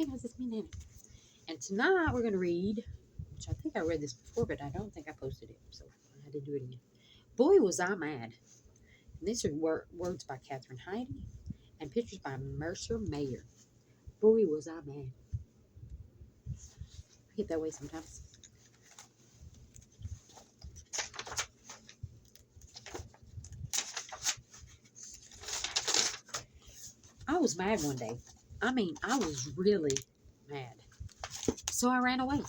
It has its meaning in it. And tonight we're going to read, which I think I read this before, but I don't think I posted it, so I had to do it again. Boy, was I mad. And these are words by Kathryn Hitte and pictures by Mercer. Boy, was I mad. I get that way sometimes. I was mad one day. I mean, I was really mad. So I ran away.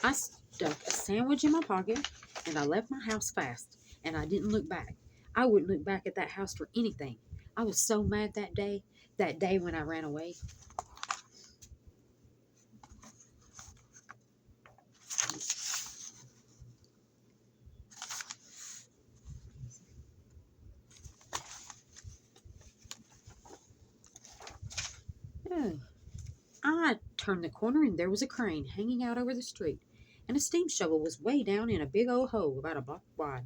I stuck a sandwich in my pocket, and I left my house fast, and I didn't look back. I wouldn't look back at that house for anything. I was so mad that day when I ran away. Oh. I turned the corner, and there was a crane hanging out over the street, and a steam shovel was way down in a big old hole about a block wide.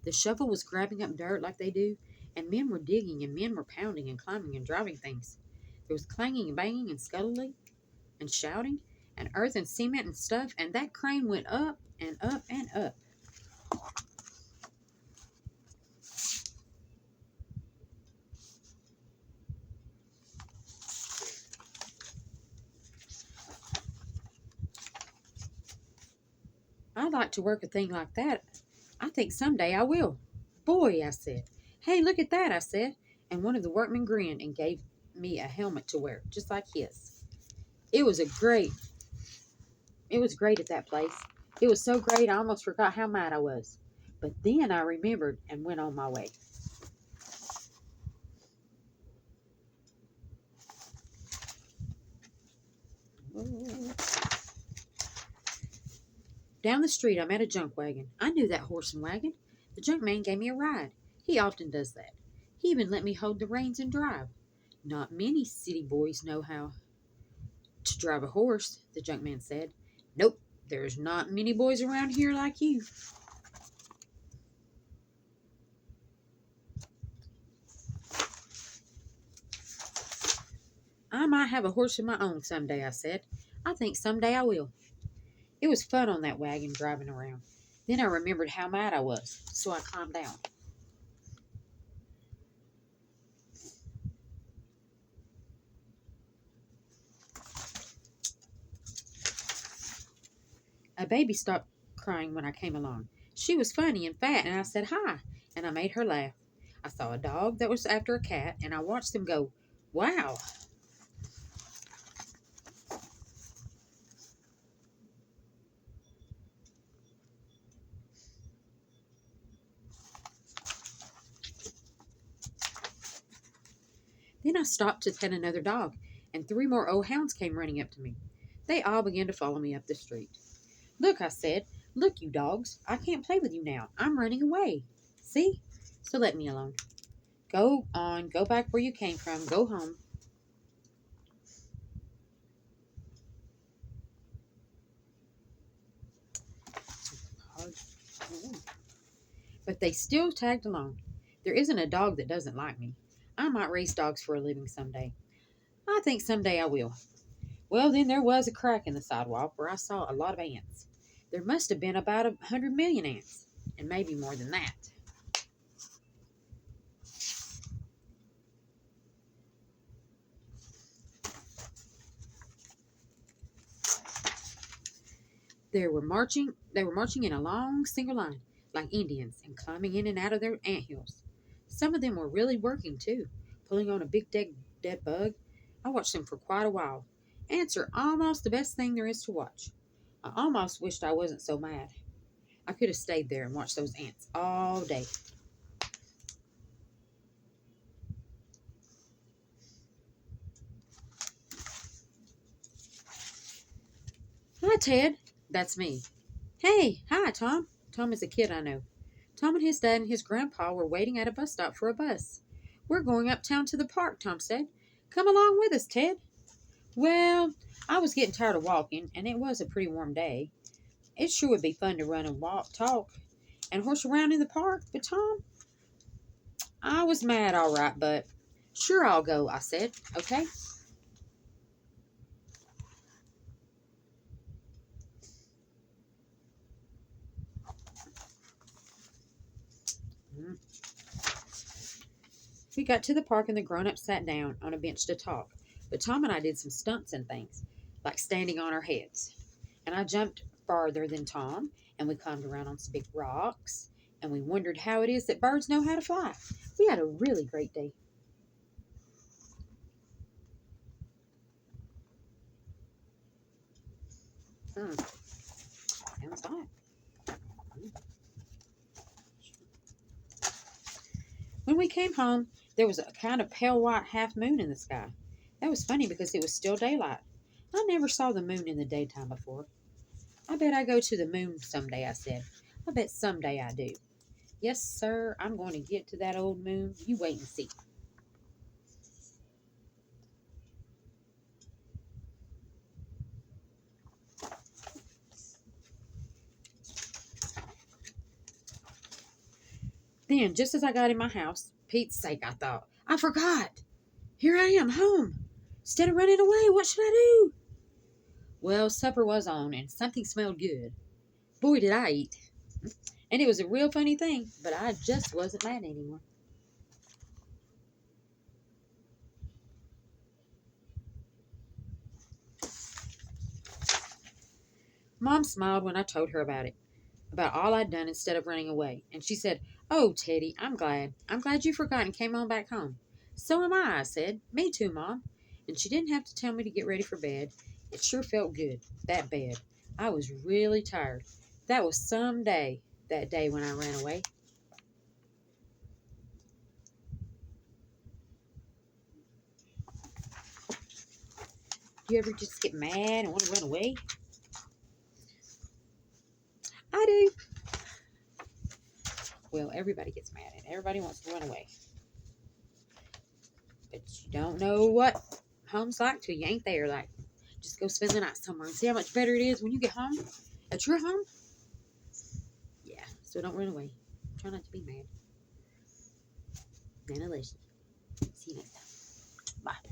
The shovel was grabbing up dirt like they do, and men were digging, and men were pounding and climbing and driving things. There was clanging and banging and scuttling and shouting and earth and cement and stuff, and that crane went up and up and up. I'd like to work a thing like that. I think someday I will. Boy, I said. Hey, look at that, I said. And one of the workmen grinned and gave me a helmet to wear, just like his. It was great at that place. It was so great I almost forgot how mad I was. But then I remembered and went on my way. Down the street, I met a junk wagon. I knew that horse and wagon. The junk man gave me a ride. He often does that. He even let me hold the reins and drive. Not many city boys know how to drive a horse, the junk man said. Nope, there's not many boys around here like you. I might have a horse of my own someday, I said. I think someday I will. It was fun on that wagon driving around. Then I remembered how mad I was, so I calmed down. A baby stopped crying when I came along. She was funny and fat, and I said hi, and I made her laugh. I saw a dog that was after a cat, and I watched them go, wow. Then I stopped to pet another dog, and 3 more old hounds came running up to me. They all began to follow me up the street. Look, I said, look, you dogs, I can't play with you now. I'm running away. See? So let me alone. Go on, go back where you came from, go home. But they still tagged along. There isn't a dog that doesn't like me. I might raise dogs for a living someday. I think someday I will. Well, then there was a crack in the sidewalk where I saw a lot of ants. There must have been about 100 million ants, and maybe more than that. They were marching in a long single line, like Indians, and climbing in and out of their ant hills. Some of them were really working too, pulling on a big dead bug. I watched them for quite a while. Ants are almost the best thing there is to watch. I almost wished I wasn't so mad. I could have stayed there and watched those ants all day. Hi, Ted. That's me. Hey, hi, Tom. Tom is a kid I know. Tom and his dad and his grandpa were waiting at a bus stop for a bus. We're going uptown to the park, Tom said. Come along with us, Ted. Well, I was getting tired of walking, and it was a pretty warm day. It sure would be fun to run and talk. and horse around in the park with Tom? I was mad, all right, but sure I'll go, I said. Okay? We got to the park and the grown-ups sat down on a bench to talk. But Tom and I did some stunts and things, like standing on our heads. And I jumped farther than Tom, and we climbed around on some big rocks, and we wondered how it is that birds know how to fly. We had a really great day. Sounds hot. When we came home, there was a kind of pale white half moon in the sky. That was funny because it was still daylight. I never saw the moon in the daytime before. I bet I go to the moon someday, I said. I bet someday I do. Yes, sir, I'm going to get to that old moon. You wait and see. Then, just as I got in my house, Pete's sake, I thought, I forgot. Here I am, home. Instead of running away, what should I do? Well, supper was on, and something smelled good. Boy, did I eat. And it was a real funny thing, but I just wasn't mad anymore. Mom smiled when I told her about all I'd done instead of running away. And she said, "Oh, Teddy, I'm glad. I'm glad you forgot and came on back home." "So am I said. "Me too, Mom." And she didn't have to tell me to get ready for bed. It sure felt good, that bed. I was really tired. That was some day, that day when I ran away. Do you ever just get mad and want to run away? I do. Well, everybody gets mad and everybody wants to run away. But you don't know what home's like till you ain't there. Like, just go spend the night somewhere and see how much better it is when you get home. At your home? Yeah, so don't run away. Try not to be mad. Nana, listen. See you next time. Bye.